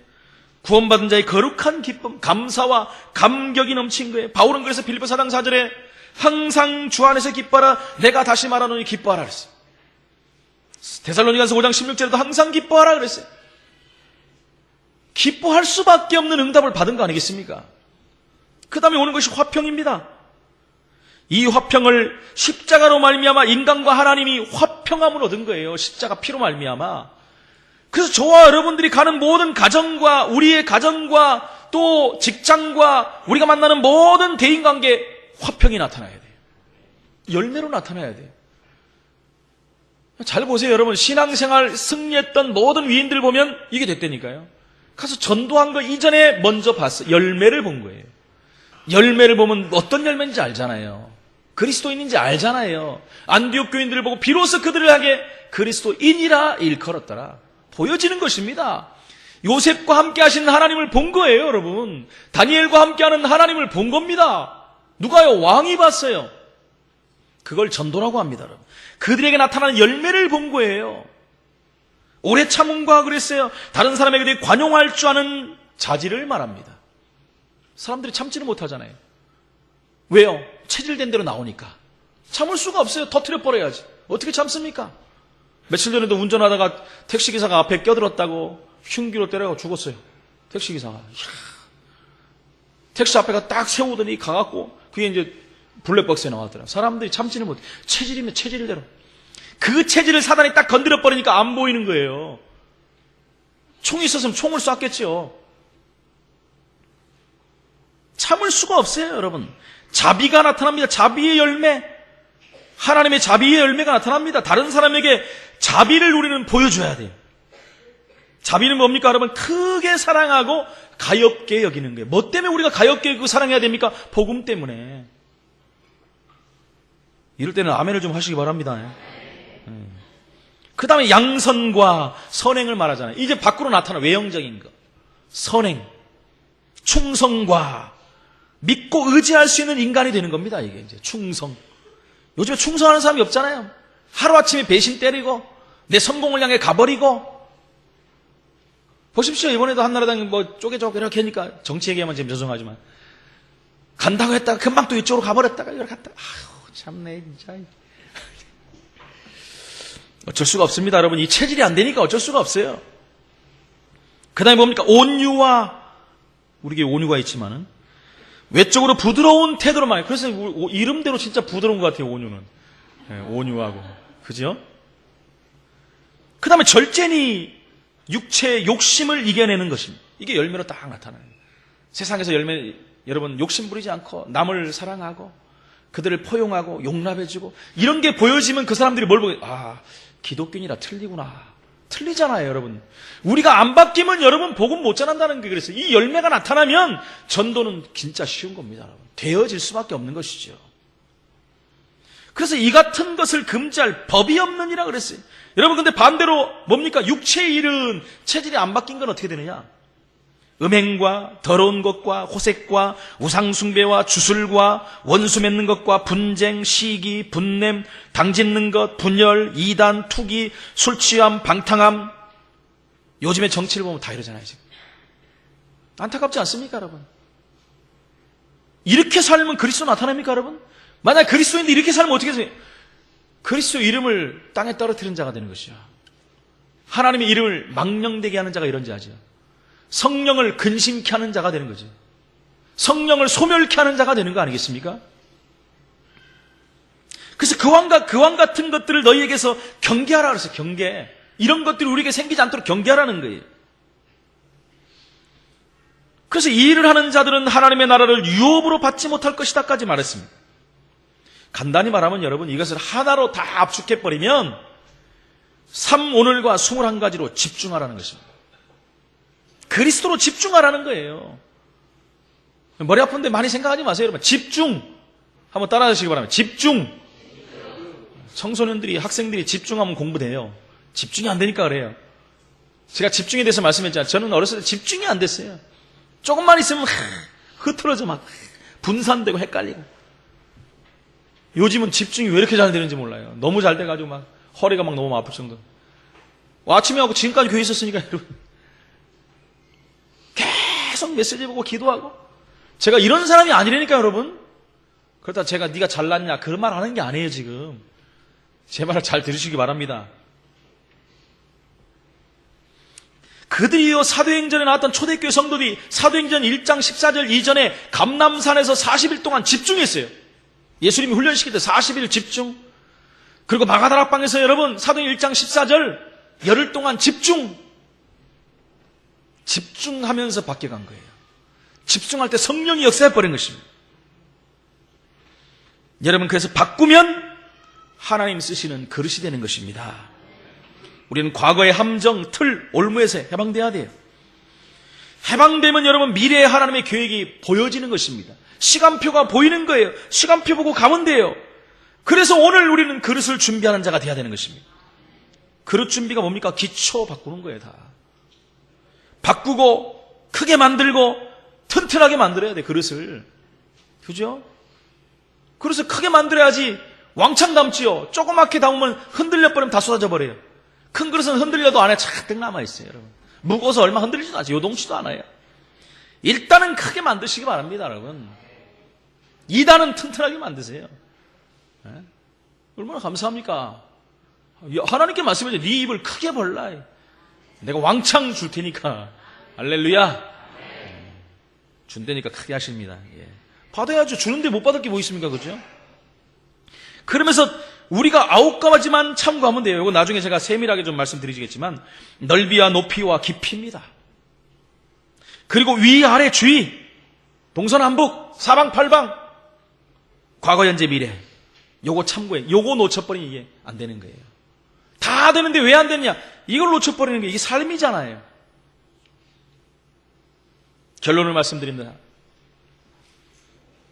구원받은 자의 거룩한 기쁨, 감사와 감격이 넘친 거예요. 바울은 그래서 빌립보 4장 4절에 항상 주 안에서 기뻐하라, 내가 다시 말하노니 기뻐하라 그랬어요. 데살로니가서 5장 16절에도 항상 기뻐하라 그랬어요. 기뻐할 수밖에 없는 응답을 받은 거 아니겠습니까? 그 다음에 오는 것이 화평입니다. 이 화평을 십자가로 말미암아 인간과 하나님이 화평함을 얻은 거예요. 십자가 피로 말미암아. 그래서 저와 여러분들이 가는 모든 가정과 우리의 가정과 또 직장과 우리가 만나는 모든 대인관계에 화평이 나타나야 돼요. 열매로 나타나야 돼요. 잘 보세요 여러분. 신앙생활 승리했던 모든 위인들 보면 이게 됐다니까요. 가서 전도한 거 이전에 먼저 봤어요. 열매를 본 거예요. 열매를 보면 어떤 열매인지 알잖아요. 그리스도인인지 알잖아요. 안디옥 교인들을 보고 비로소 그들에게 그리스도인이라 일컬었더라. 보여지는 것입니다. 요셉과 함께 하신 하나님을 본 거예요, 여러분. 다니엘과 함께하는 하나님을 본 겁니다. 누가요? 왕이 봤어요. 그걸 전도라고 합니다, 여러분. 그들에게 나타나는 열매를 본 거예요. 오래 참음과 그랬어요. 다른 사람에게 대해 관용할 줄 아는 자질을 말합니다. 사람들이 참지를 못하잖아요. 왜요? 체질된 대로 나오니까. 참을 수가 없어요. 터뜨려 버려야지. 어떻게 참습니까? 며칠 전에도 운전하다가 택시기사가 앞에 껴들었다고 흉기로 때려가 죽었어요. 택시기사가. 택시 앞에가 딱 세우더니 가갖고 그게 이제 블랙박스에 나왔더라. 사람들이 참지는 못해. 체질이면 체질대로. 그 체질을 사단이 딱 건드려 버리니까 안 보이는 거예요. 총이 있었으면 총을 쐈겠죠. 참을 수가 없어요, 여러분. 자비가 나타납니다. 자비의 열매. 하나님의 자비의 열매가 나타납니다. 다른 사람에게 자비를 우리는 보여줘야 돼요. 자비는 뭡니까, 여러분? 크게 사랑하고 가엾게 여기는 거예요. 뭐 때문에 우리가 가엾게 여기고 사랑해야 됩니까? 복음 때문에. 이럴 때는 아멘을 좀 하시기 바랍니다. 그 다음에 양선과 선행을 말하잖아요. 이제 밖으로 나타나 외형적인 거. 선행, 충성과 믿고 의지할 수 있는 인간이 되는 겁니다. 이게 이제 충성. 요즘에 충성하는 사람이 없잖아요. 하루아침에 배신 때리고 내 성공을 향해 가버리고. 보십시오. 이번에도 한나라당이 뭐 쪼개쪼개 이렇게 하니까 정치 얘기하면 지금 죄송하지만 간다고 했다가 금방 또 이쪽으로 가버렸다가 이렇게 갔다. 아유 참네 진짜. 어쩔 수가 없습니다. 여러분 이 체질이 안 되니까 어쩔 수가 없어요. 그 다음에 뭡니까? 온유와 우리에게 온유가 있지만은 외적으로 부드러운 태도로 말해요. 그래서 이름대로 진짜 부드러운 것 같아요. 온유는. 네, 온유하고 그죠? 그 다음에 절제니 육체의 욕심을 이겨내는 것입니다. 이게 열매로 딱 나타나요. 세상에서 열매 여러분 욕심 부리지 않고 남을 사랑하고 그들을 포용하고 용납해주고 이런 게 보여지면 그 사람들이 뭘 보게 아 기독교인이라 틀리구나. 틀리잖아요, 여러분. 우리가 안 바뀌면 여러분 복음 못 전한다는 게 그랬어요. 이 열매가 나타나면 전도는 진짜 쉬운 겁니다, 여러분. 되어질 수밖에 없는 것이죠. 그래서 이 같은 것을 금지할 법이 없느니라 그랬어요. 여러분 근데 반대로 뭡니까? 육체의 일은 체질이 안 바뀐 건 어떻게 되느냐? 음행과 더러운 것과 호색과 우상숭배와 주술과 원수 맺는 것과 분쟁, 시기, 분냄, 당짓는 것, 분열, 이단, 투기, 술취함, 방탕함. 요즘에 정치를 보면 다 이러잖아요 지금. 안타깝지 않습니까 여러분? 이렇게 살면 그리스도 나타납니까 여러분? 만약 그리스도인데 이렇게 살면 어떻게 해요? 그리스도 이름을 땅에 떨어뜨리는 자가 되는 것이죠. 하나님의 이름을 망령되게 하는 자가 이런 자죠. 성령을 근심케 하는 자가 되는 거죠. 성령을 소멸케 하는 자가 되는 거 아니겠습니까? 그래서 그 왕 같은 것들을 너희에게서 경계하라 그랬어요. 경계. 이런 것들이 우리에게 생기지 않도록 경계하라는 거예요. 그래서 이 일을 하는 자들은 하나님의 나라를 유업으로 받지 못할 것이다까지 말했습니다. 간단히 말하면 여러분, 이것을 하나로 다 압축해버리면 삶 오늘과 21가지로 집중하라는 것입니다. 그리스도로 집중하라는 거예요. 머리 아픈데 많이 생각하지 마세요, 여러분. 집중! 한번 따라하시기 바랍니다. 집중! 청소년들이, 학생들이 집중하면 공부돼요. 집중이 안 되니까 그래요. 제가 집중에 대해서 말씀했잖아요. 저는 어렸을 때 집중이 안 됐어요. 조금만 있으면 흐트러져 막 분산되고 헷갈리고. 요즘은 집중이 왜 이렇게 잘 되는지 몰라요. 너무 잘 돼가지고 막 허리가 막 너무 아플 정도. 아침에 하고 지금까지 교회 있었으니까 여러분. 계속 메시지 보고 기도하고. 제가 이런 사람이 아니라니까 여러분. 그렇다 제가 네가 잘났냐 그런 말 하는 게 아니에요 지금. 제 말을 잘 들으시기 바랍니다. 그들이요 사도행전에 나왔던 초대교회 성도들이 사도행전 1장 14절 이전에 감람산에서 40일 동안 집중했어요. 예수님이 훈련시킬 때 40일 집중. 그리고 마가다락방에서 여러분 사도행전 1장 14절 열흘 동안 집중하면서 바뀌어간 거예요. 집중할 때 성령이 역사해버린 것입니다. 여러분 그래서 바꾸면 하나님 쓰시는 그릇이 되는 것입니다. 우리는 과거의 함정, 틀, 올무에서 해방돼야 돼요. 해방되면 여러분 미래의 하나님의 계획이 보여지는 것입니다. 시간표가 보이는 거예요. 시간표 보고 가면 돼요. 그래서 오늘 우리는 그릇을 준비하는 자가 돼야 되는 것입니다. 그릇 준비가 뭡니까? 기초 바꾸는 거예요, 다. 바꾸고 크게 만들고 튼튼하게 만들어야 돼, 그릇을. 그죠? 그릇을 크게 만들어야지 왕창 담지요. 조그맣게 담으면 흔들려 버리면 다 쏟아져 버려요. 큰 그릇은 흔들려도 안에 잔뜩 남아있어요, 여러분. 무거워서 얼마 흔들리지도 않아요. 요동치도 않아요. 일단은 크게 만드시기 바랍니다, 여러분. 2단은 튼튼하게 만드세요. 네? 얼마나 감사합니까? 하나님께 말씀해줘. 네 입을 크게 벌라. 내가 왕창 줄 테니까. 할렐루야. 준다니까 크게 하십니다. 예. 받아야죠. 주는데 못 받을 게 뭐 있습니까? 그죠? 그러면서 우리가 9가지만 참고하면 돼요. 이거 나중에 제가 세밀하게 좀 말씀드리겠지만 넓이와 높이와 깊이입니다. 그리고 위아래 주의, 동서남북, 사방팔방, 과거 현재 미래. 요거 참고해. 요거 놓쳐버리면 이게 안 되는 거예요. 다 되는데 왜 안 되느냐? 이걸 놓쳐버리는 게 이게 삶이잖아요. 결론을 말씀드립니다.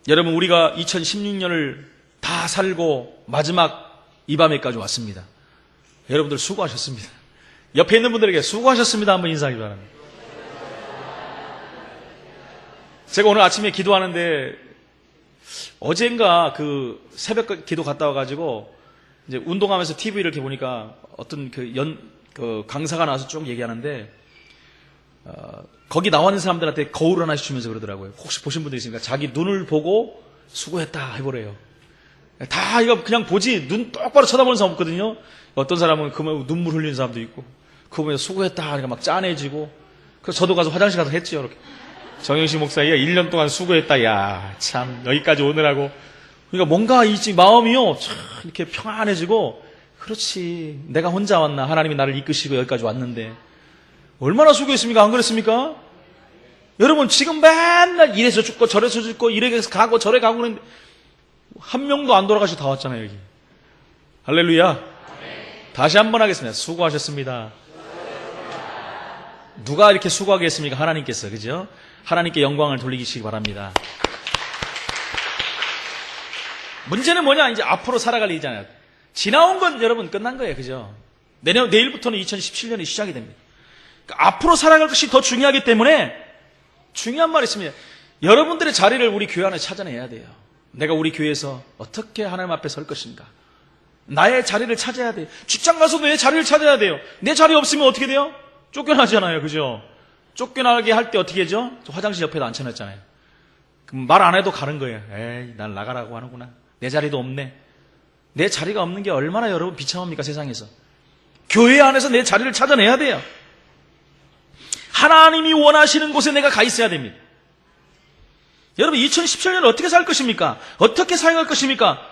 여러분 우리가 2016년을 다 살고 마지막 이 밤에까지 왔습니다. 여러분들 수고하셨습니다. 옆에 있는 분들에게 수고하셨습니다 한번 인사하기 바랍니다. 제가 오늘 아침에 기도하는데 어젠가 그 새벽 기도 갔다 와가지고 이제 운동하면서 TV 이렇게 보니까 어떤 그 강사가 나와서 쭉 얘기하는데 거기 나와 있는 사람들한테 거울 하나씩 주면서 그러더라고요. 혹시 보신 분들 있습니까? 자기 눈을 보고 수고했다 해보래요. 다 이거 그냥 보지 눈 똑바로 쳐다보는 사람 없거든요. 어떤 사람은 그만 눈물 흘리는 사람도 있고 그거 보면 수고했다 하니까 막 짠해지고 그래서 저도 가서 화장실 가서 했죠. 이렇게 정영식 목사가 1년 동안 수고했다. 야 참 여기까지 오느라고. 그러니까 뭔가 이 마음이요 참 이렇게 평안해지고 그렇지 내가 혼자 왔나 하나님이 나를 이끄시고 여기까지 왔는데 얼마나 수고했습니까? 안 그랬습니까? 여러분 지금 맨날 이래서 죽고 저래서 죽고 이래 가고 저래 가고 그러는데 한 명도 안 돌아가시고 다 왔잖아요 여기. 할렐루야. 다시 한번 하겠습니다. 수고하셨습니다. 누가 이렇게 수고하겠습니까? 하나님께서. 그죠? 하나님께 영광을 돌리시기 바랍니다. 문제는 뭐냐? 이제 앞으로 살아갈 일이잖아요. 지나온 건 여러분 끝난 거예요. 그죠? 내일부터는 2017년이 시작이 됩니다. 그러니까 앞으로 살아갈 것이 더 중요하기 때문에 중요한 말이 있습니다. 여러분들의 자리를 우리 교회 안에 찾아내야 돼요. 내가 우리 교회에서 어떻게 하나님 앞에 설 것인가? 나의 자리를 찾아야 돼요. 직장 가서도 내 자리를 찾아야 돼요. 내 자리 없으면 어떻게 돼요? 쫓겨나잖아요. 그죠? 쫓겨나게 할 때 어떻게 하죠? 저 화장실 옆에도 앉혀놨잖아요. 그럼 말 안 해도 가는 거예요. 에이, 난 나가라고 하는구나. 내 자리도 없네. 내 자리가 없는 게 얼마나 여러분 비참합니까, 세상에서. 교회 안에서 내 자리를 찾아내야 돼요. 하나님이 원하시는 곳에 내가 가 있어야 됩니다. 여러분 2017년을 어떻게 살 것입니까? 어떻게 사용할 것입니까?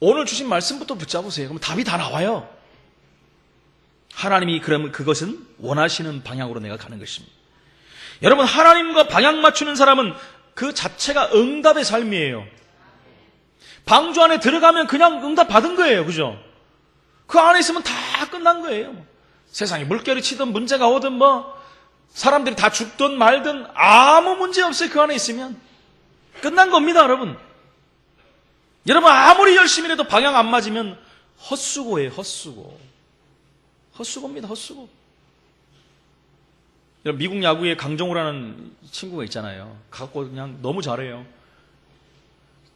오늘 주신 말씀부터 붙잡으세요. 그럼 답이 다 나와요. 하나님이 그러면 그것은 원하시는 방향으로 내가 가는 것입니다. 여러분, 하나님과 방향 맞추는 사람은 그 자체가 응답의 삶이에요. 방주 안에 들어가면 그냥 응답 받은 거예요. 그죠? 그 안에 있으면 다 끝난 거예요. 세상에 물결이 치든 문제가 오든 사람들이 다 죽든 말든 아무 문제 없어요. 그 안에 있으면. 끝난 겁니다, 여러분. 여러분, 아무리 열심히 해도 방향 안 맞으면 헛수고예요, 헛수고. 헛수고입니다, 헛수고. 여러분, 미국 야구에 강정호라는 친구가 있잖아요. 갖고 그냥 너무 잘해요.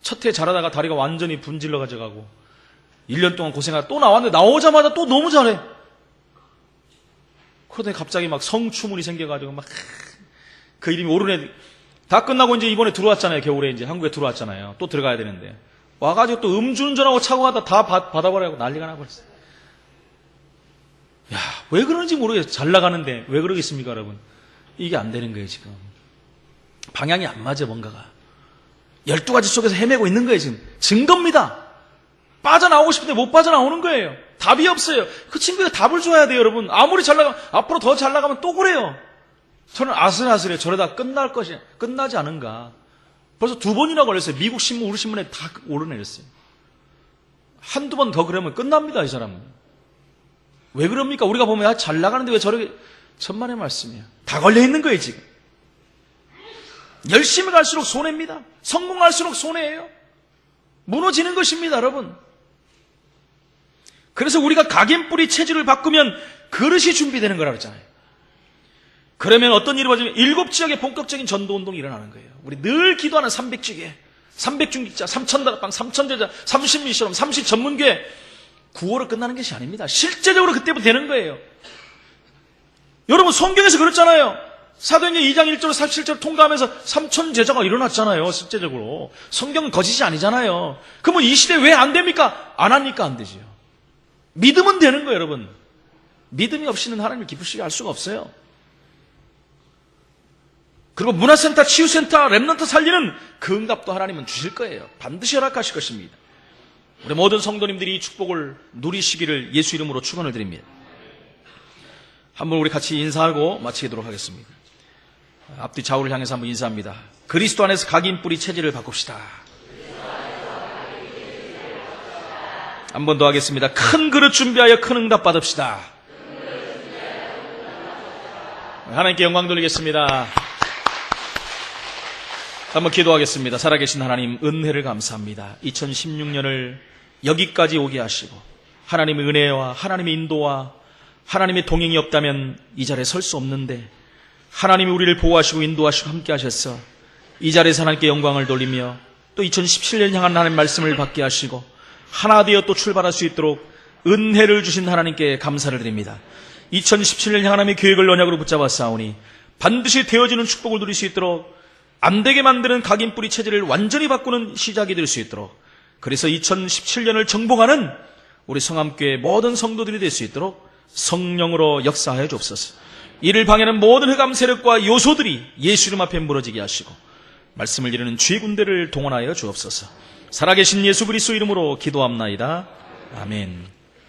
첫 해 잘하다가 다리가 완전히 분질러 가져가고 1년 동안 고생하다 또 나왔는데 나오자마자 또 너무 잘해. 그러더니 갑자기 막 성추문이 생겨가지고 막 그 이름이 오르네. 다 끝나고 이제 이번에 들어왔잖아요. 겨울에 이제 한국에 들어왔잖아요. 또 들어가야 되는데 와가지고 또 음주운전하고 차고 가다 다 받아버리고 난리가 나버렸어요. 야, 왜 그러는지 모르겠어요. 잘 나가는데 왜 그러겠습니까, 여러분? 이게 안 되는 거예요, 지금. 방향이 안 맞아, 뭔가가. 12가지 속에서 헤매고 있는 거예요, 지금. 증거입니다. 빠져나오고 싶은데 못 빠져나오는 거예요. 답이 없어요. 그 친구가 답을 줘야 돼요, 여러분. 아무리 잘 나가면, 앞으로 더 잘 나가면 또 그래요. 저는 아슬아슬해요. 저러다 끝날 것이, 끝나지 않은가. 벌써 2번이나 걸렸어요. 미국 신문, 우리 신문에 다 오르내렸어요. 한두 번 더 그러면 끝납니다, 이 사람은. 왜 그럽니까? 우리가 보면 잘 나가는데 왜 저렇게, 천만의 말씀이에요. 다 걸려있는 거예요, 지금. 열심히 갈수록 손해입니다. 성공할수록 손해예요. 무너지는 것입니다, 여러분. 그래서 우리가 각인뿌리 체질을 바꾸면 그릇이 준비되는 거라고 했잖아요. 그러면 어떤 일이 벌어지면 7지역에 본격적인 전도운동이 일어나는 거예요. 우리 늘 기도하는 300지계, 300중직자, 3000다락방, 3000제자, 30미션홈, 30전문교회 9월로 끝나는 것이 아닙니다. 실제적으로 그때부터 되는 거예요. 여러분, 성경에서 그랬잖아요. 사도행전 2장 1절로 47절 통과하면서 3000제자가 일어났잖아요. 실제적으로. 성경은 거짓이 아니잖아요. 그러면 이 시대에 왜 안 됩니까? 안 하니까 안 되지요. 믿으면 되는 거예요, 여러분. 믿음이 없이는 하나님을 기쁘시게 할 수가 없어요. 그리고 문화센터, 치유센터, 랩런트 살리는 그 응답도 하나님은 주실 거예요. 반드시 허락하실 것입니다. 우리 모든 성도님들이 이 축복을 누리시기를 예수 이름으로 축원을 드립니다. 한번 우리 같이 인사하고 마치도록 하겠습니다. 앞뒤 좌우를 향해서 한번 인사합니다. 그리스도 안에서 각인뿌리 체질을 바꿉시다. 한 번 더 하겠습니다. 큰 그릇 준비하여 큰 응답 받읍시다. 하나님께 영광 돌리겠습니다. 한번 기도하겠습니다. 살아계신 하나님, 은혜를 감사합니다. 2016년을 여기까지 오게 하시고 하나님의 은혜와 하나님의 인도와 하나님의 동행이 없다면 이 자리에 설 수 없는데 하나님이 우리를 보호하시고 인도하시고 함께 하셔서 이 자리에서 하나님께 영광을 돌리며 또 2017년 향한 하나님의 말씀을 받게 하시고 하나 되어 또 출발할 수 있도록 은혜를 주신 하나님께 감사를 드립니다. 2017년 향한 하나님의 계획을 언약으로 붙잡아 싸우니 반드시 되어지는 축복을 누릴 수 있도록 안 되게 만드는 각인뿌리 체질을 완전히 바꾸는 시작이 될 수 있도록, 그래서 2017년을 정복하는 우리 성함교회 모든 성도들이 될 수 있도록 성령으로 역사하여 주옵소서. 이를 방해하는 모든 흑암 세력과 요소들이 예수 이름 앞에 무너지게 하시고 말씀을 이루는 주의 군대를 동원하여 주옵소서. 살아계신 예수 그리스도 이름으로 기도합나이다. 아멘.